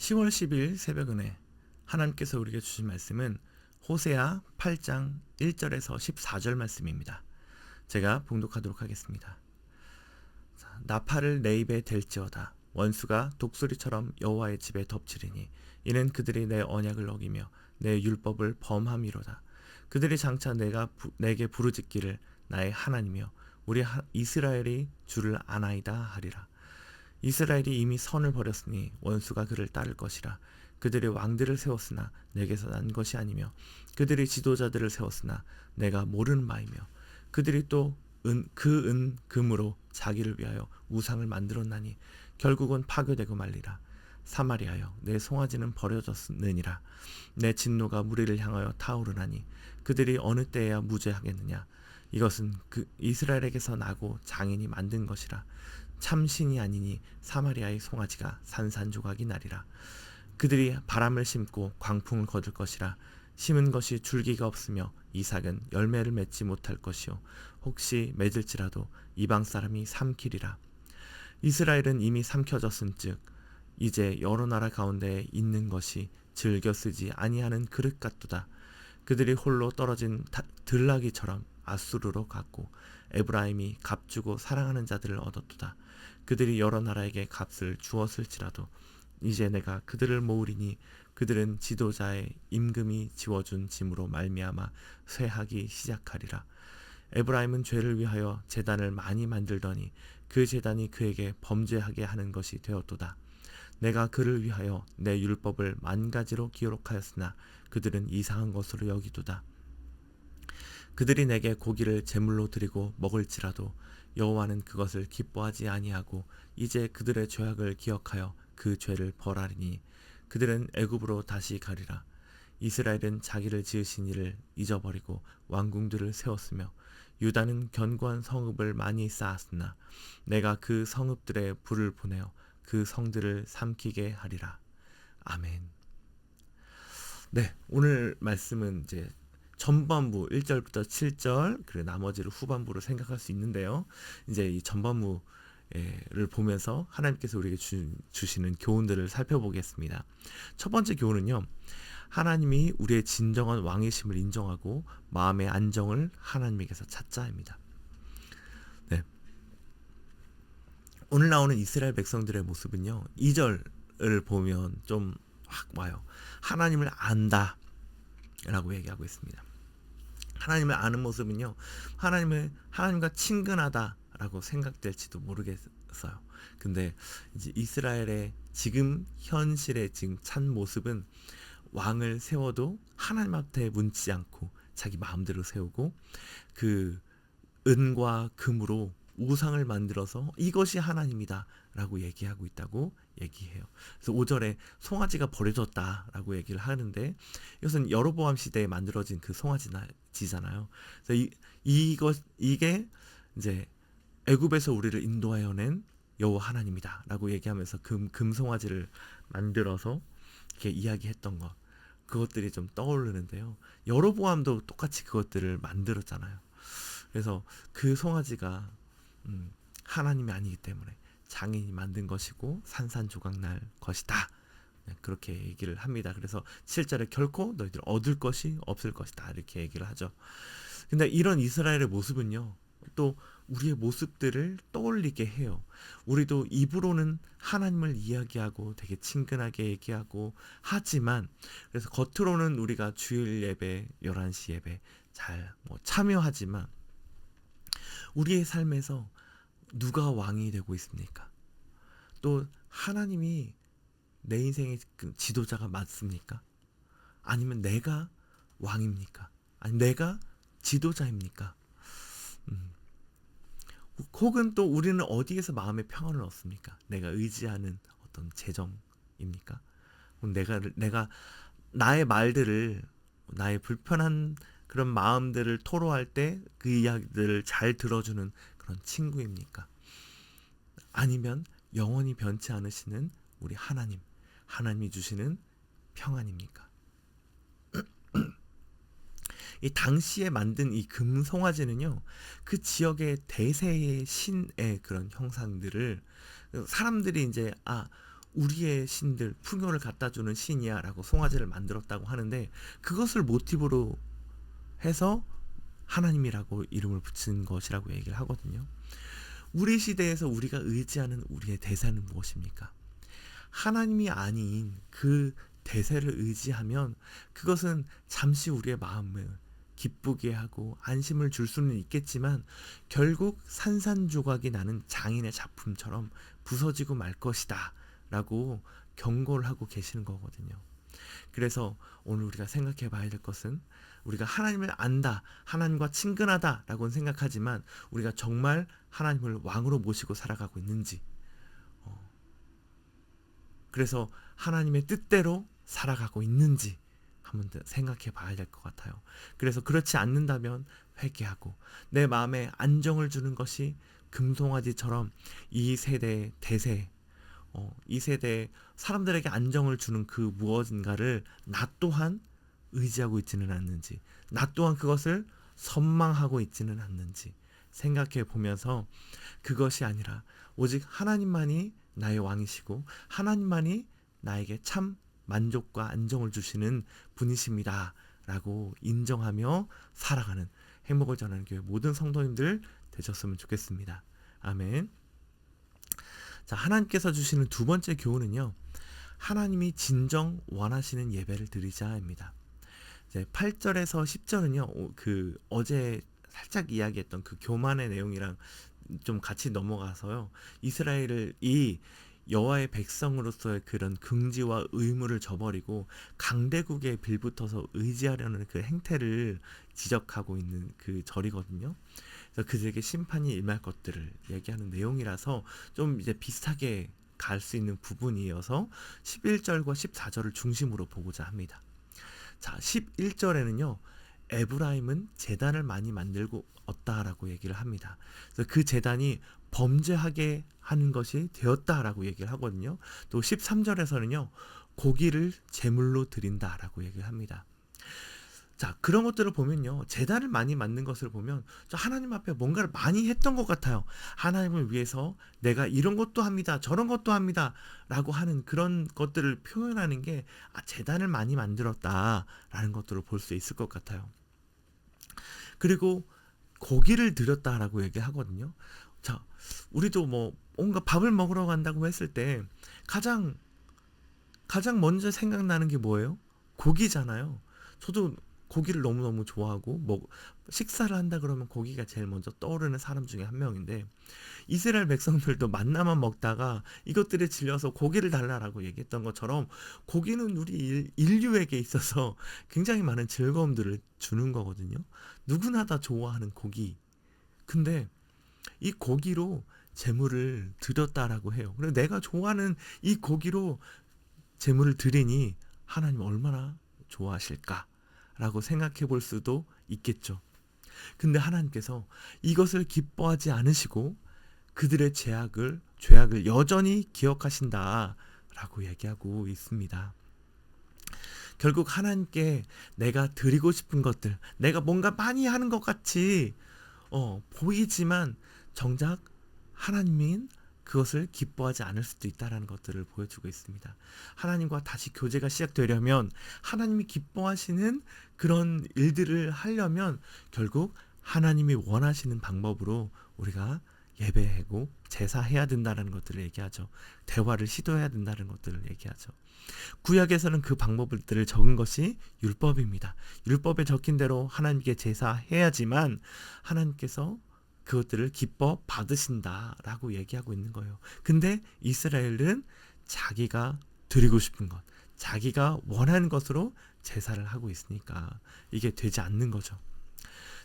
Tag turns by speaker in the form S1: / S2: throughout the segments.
S1: 10월 10일 새벽은혜, 하나님께서 우리에게 주신 말씀은 호세아 8장 1절에서 14절 말씀입니다. 제가 봉독하도록 하겠습니다. 나팔을 내 입에 댈지어다. 원수가 독수리처럼 여호와의 집에 덮치리니 이는 그들이 내 언약을 어기며 내 율법을 범함이로다. 그들이 장차 내게 부르짖기를 나의 하나님이여 우리 이스라엘이 주를 아나이다 하리라. 이스라엘이 이미 선을 버렸으니 원수가 그를 따를 것이라. 그들의 왕들을 세웠으나 내게서 난 것이 아니며 그들이 지도자들을 세웠으나 내가 모르는 바이며 그들이 또 금으로 자기를 위하여 우상을 만들었나니 결국은 파괴되고 말리라. 사마리아여 내 송아지는 버려졌느니라. 내 진노가 무리를 향하여 타오르나니 그들이 어느 때에야 무죄하겠느냐. 이것은 그 이스라엘에게서 나고 장인이 만든 것이라. 참신이 아니니 사마리아의 송아지가 산산조각이 나리라. 그들이 바람을 심고 광풍을 거둘 것이라. 심은 것이 줄기가 없으며 이삭은 열매를 맺지 못할 것이요 혹시 맺을지라도 이방 사람이 삼키리라. 이스라엘은 이미 삼켜졌은즉 이제 여러 나라 가운데에 있는 것이 즐겨 쓰지 아니하는 그릇 같도다. 그들이 홀로 떨어진 들나귀처럼 아수르로 갔고 에브라임이 값주고 사랑하는 자들을 얻었도다. 그들이 여러 나라에게 값을 주었을지라도 이제 내가 그들을 모으리니 그들은 지도자의 임금이 지워준 짐으로 말미암아 쇠하기 시작하리라. 에브라임은 죄를 위하여 제단을 많이 만들더니 그 제단이 그에게 범죄하게 하는 것이 되었도다. 내가 그를 위하여 내 율법을 만가지로 기록하였으나 그들은 이상한 것으로 여기도다. 그들이 내게 고기를 제물로 드리고 먹을지라도 여호와는 그것을 기뻐하지 아니하고 이제 그들의 죄악을 기억하여 그 죄를 벌하리니 그들은 애굽으로 다시 가리라. 이스라엘은 자기를 지으신 이를 잊어버리고 왕궁들을 세웠으며 유다는 견고한 성읍을 많이 쌓았으나 내가 그 성읍들에 불을 보내어 그 성들을 삼키게 하리라. 아멘. 네, 오늘 말씀은 이제 전반부 1절부터 7절 그리고 나머지를 후반부로 생각할 수 있는데요. 이제 이 전반부를 보면서 하나님께서 우리에게 주시는 교훈들을 살펴보겠습니다. 첫 번째 교훈은요. 하나님이 우리의 진정한 왕이심을 인정하고 마음의 안정을 하나님에게서 찾자입니다. 네. 오늘 나오는 이스라엘 백성들의 모습은요. 2절을 보면 좀 확 와요. 하나님을 안다 라고 얘기하고 있습니다. 하나님을 아는 모습은요. 하나님과 친근하다라고 생각될지도 모르겠어요. 근데 이제 이스라엘의 지금 현실의 지금 찬 모습은 왕을 세워도 하나님 앞에 묻지 않고 자기 마음대로 세우고 그 은과 금으로 우상을 만들어서 이것이 하나님이다 라고 얘기하고 있다고 얘기해요. 그래서 5절에 송아지가 버려졌다 라고 얘기를 하는데 이것은 여로보암 시대에 만들어진 그 송아지잖아요. 그래서 이게 이제 애굽에서 우리를 인도하여 낸 여호와 하나님이다 라고 얘기하면서 금송아지를 만들어서 이렇게 이야기했던 것, 그것들이 좀 떠오르는데요. 여로보암도 똑같이 그것들을 만들었잖아요. 그래서 그 송아지가 하나님이 아니기 때문에 장인이 만든 것이고 산산조각 날 것이다. 그렇게 얘기를 합니다. 그래서 7절에 결코 너희들 얻을 것이 없을 것이다. 이렇게 얘기를 하죠. 근데 이런 이스라엘의 모습은요. 또 우리의 모습들을 떠올리게 해요. 우리도 입으로는 하나님을 이야기하고 되게 친근하게 얘기하고 하지만 그래서 겉으로는 우리가 주일 예배, 11시 예배 잘 참여하지만 우리의 삶에서 누가 왕이 되고 있습니까? 또 하나님이 내 인생의 지도자가 맞습니까? 아니면 내가 왕입니까? 아니면 내가 지도자입니까? 혹은 또 우리는 어디에서 마음의 평안을 얻습니까? 내가 의지하는 어떤 재정입니까? 내가 나의 말들을, 나의 불편한 그런 마음들을 토로할 때 그 이야기들을 잘 들어주는 그런 친구입니까? 아니면 영원히 변치 않으시는 우리 하나님이 주시는 평안입니까? 이 당시에 만든 이 금송아지는요, 그 지역의 대세의 신의 그런 형상들을 사람들이 이제 우리의 신들 풍요를 갖다 주는 신이야 라고 송아지를 만들었다고 하는데, 그것을 모티브로 해서 하나님이라고 이름을 붙인 것이라고 얘기를 하거든요. 우리 시대에서 우리가 의지하는 우리의 대세는 무엇입니까? 하나님이 아닌 그 대세를 의지하면 그것은 잠시 우리의 마음을 기쁘게 하고 안심을 줄 수는 있겠지만 결국 산산조각이 나는 장인의 작품처럼 부서지고 말 것이다 라고 경고를 하고 계시는 거거든요. 그래서 오늘 우리가 생각해 봐야 될 것은, 우리가 하나님을 안다, 하나님과 친근하다 라고는 생각하지만 우리가 정말 하나님을 왕으로 모시고 살아가고 있는지, 그래서 하나님의 뜻대로 살아가고 있는지 한번 더 생각해 봐야 될 것 같아요. 그래서 그렇지 않는다면 회개하고 내 마음에 안정을 주는 것이 금송아지처럼 이 세대의 대세, 이 세대의 사람들에게 안정을 주는 그 무엇인가를 나 또한 의지하고 있지는 않는지, 나 또한 그것을 선망하고 있지는 않는지 생각해 보면서, 그것이 아니라 오직 하나님만이 나의 왕이시고 하나님만이 나에게 참 만족과 안정을 주시는 분이십니다 라고 인정하며 살아가는 행복을 전하는 교회 모든 성도님들 되셨으면 좋겠습니다. 아멘. 자, 하나님께서 주시는 두 번째 교훈은요, 하나님이 진정 원하시는 예배를 드리자입니다. 8절에서 10절은요 어제 살짝 이야기했던 그 교만의 내용이랑 좀 같이 넘어가서요, 이스라엘이 여호와의 백성으로서의 그런 긍지와 의무를 저버리고 강대국에 빌붙어서 의지하려는 그 행태를 지적하고 있는 그 절이거든요. 그래서 그들에게 심판이 임할 것들을 얘기하는 내용이라서 좀 이제 비슷하게 갈 수 있는 부분이어서 11절과 14절을 중심으로 보고자 합니다. 자, 11절에는요, 에브라임은 제단을 많이 만들고 얻다라고 얘기를 합니다. 그래서 그 제단이 범죄하게 하는 것이 되었다라고 얘기를 하거든요. 또 13절에서는요, 고기를 제물로 드린다라고 얘기를 합니다. 자, 그런 것들을 보면요, 제단을 많이 만든 것을 보면 하나님 앞에 뭔가를 많이 했던 것 같아요. 하나님을 위해서 내가 이런 것도 합니다, 저런 것도 합니다 라고 하는 그런 것들을 표현하는 게, 제단을 많이 만들었다라는 것들을 볼 수 있을 것 같아요. 그리고 고기를 드렸다라고 얘기하거든요. 자, 우리도 뭔가 밥을 먹으러 간다고 했을 때 가장 먼저 생각나는 게 뭐예요? 고기잖아요. 저도 고기를 너무너무 좋아하고 식사를 한다 그러면 고기가 제일 먼저 떠오르는 사람 중에 한 명인데, 이스라엘 백성들도 만나만 먹다가 이것들에 질려서 고기를 달라라고 얘기했던 것처럼 고기는 우리 인류에게 있어서 굉장히 많은 즐거움들을 주는 거거든요. 누구나 다 좋아하는 고기. 근데 이 고기로 제물을 드렸다라고 해요. 그래서 내가 좋아하는 이 고기로 제물을 드리니 하나님 얼마나 좋아하실까 라고 생각해 볼 수도 있겠죠. 근데 하나님께서 이것을 기뻐하지 않으시고 그들의 죄악을 여전히 기억하신다 라고 얘기하고 있습니다. 결국 하나님께 내가 드리고 싶은 것들, 내가 뭔가 많이 하는 것 같이 보이지만 정작 하나님인 그것을 기뻐하지 않을 수도 있다는 것들을 보여주고 있습니다. 하나님과 다시 교제가 시작되려면, 하나님이 기뻐하시는 그런 일들을 하려면 결국 하나님이 원하시는 방법으로 우리가 예배하고 제사해야 된다는 것들을 얘기하죠. 대화를 시도해야 된다는 것들을 얘기하죠. 구약에서는 그 방법들을 적은 것이 율법입니다. 율법에 적힌 대로 하나님께 제사해야지만 하나님께서 그것들을 기뻐 받으신다라고 얘기하고 있는 거예요. 근데 이스라엘은 자기가 드리고 싶은 것, 자기가 원하는 것으로 제사를 하고 있으니까 이게 되지 않는 거죠.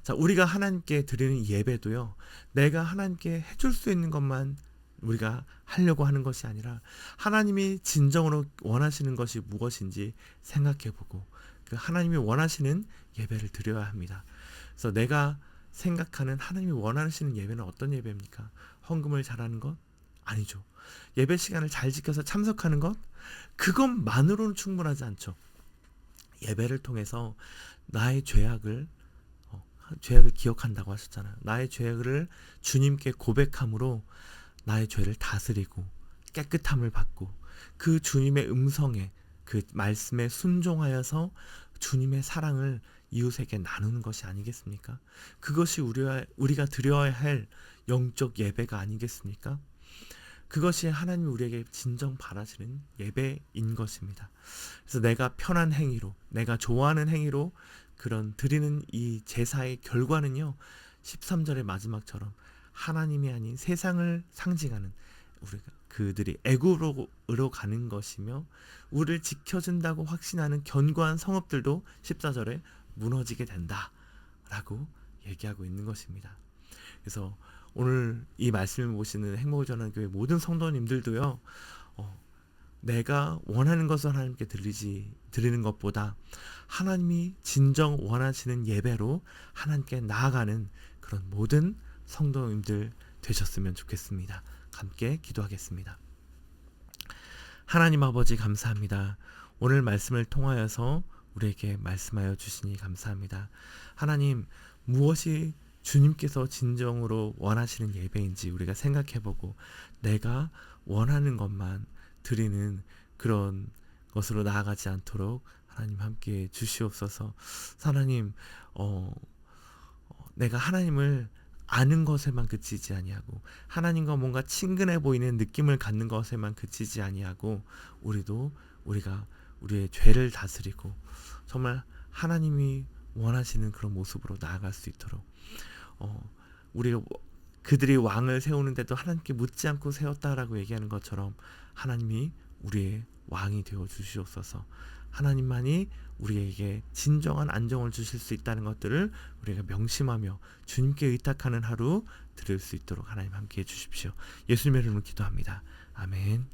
S1: 자, 우리가 하나님께 드리는 예배도요, 내가 하나님께 해줄 수 있는 것만 우리가 하려고 하는 것이 아니라 하나님이 진정으로 원하시는 것이 무엇인지 생각해보고 그 하나님이 원하시는 예배를 드려야 합니다. 그래서 내가 생각하는 하나님이 원하시는 예배는 어떤 예배입니까? 헌금을 잘하는 것? 아니죠. 예배 시간을 잘 지켜서 참석하는 것? 그것만으로는 충분하지 않죠. 예배를 통해서 나의 죄악을 기억한다고 하셨잖아요. 나의 죄악을 주님께 고백함으로 나의 죄를 다스리고 깨끗함을 받고 그 주님의 음성에, 그 말씀에 순종하여서 주님의 사랑을 이웃에게 나누는 것이 아니겠습니까? 그것이 우리가 드려야 할 영적 예배가 아니겠습니까? 그것이 하나님이 우리에게 진정 바라시는 예배인 것입니다. 그래서 내가 편한 행위로, 내가 좋아하는 행위로 그런 드리는 이 제사의 결과는요, 13절의 마지막처럼 하나님이 아닌 세상을 상징하는 우리가 그들이 애굽으로 가는 것이며, 우리를 지켜준다고 확신하는 견고한 성읍들도 14절에 무너지게 된다라고 얘기하고 있는 것입니다. 그래서 오늘 이 말씀을 보시는 행복을 전하는 교회 모든 성도님들도요, 내가 원하는 것을 하나님께 드리는 것보다 하나님이 진정 원하시는 예배로 하나님께 나아가는 그런 모든 성도님들 되셨으면 좋겠습니다. 함께 기도하겠습니다. 하나님 아버지, 감사합니다. 오늘 말씀을 통하여서 우리에게 말씀하여 주시니 감사합니다. 하나님, 무엇이 주님께서 진정으로 원하시는 예배인지 우리가 생각해보고 내가 원하는 것만 드리는 그런 것으로 나아가지 않도록 하나님 함께 주시옵소서. 하나님, 내가 하나님을 아는 것에만 그치지 아니하고 하나님과 뭔가 친근해 보이는 느낌을 갖는 것에만 그치지 아니하고 우리가 우리의 죄를 다스리고 정말 하나님이 원하시는 그런 모습으로 나아갈 수 있도록, 우리가 그들이 왕을 세우는데도 하나님께 묻지 않고 세웠다라고 얘기하는 것처럼 하나님이 우리의 왕이 되어 주시옵소서. 하나님만이 우리에게 진정한 안정을 주실 수 있다는 것들을 우리가 명심하며 주님께 의탁하는 하루 들을 수 있도록 하나님 함께 해주십시오. 예수님의 이름으로 기도합니다. 아멘.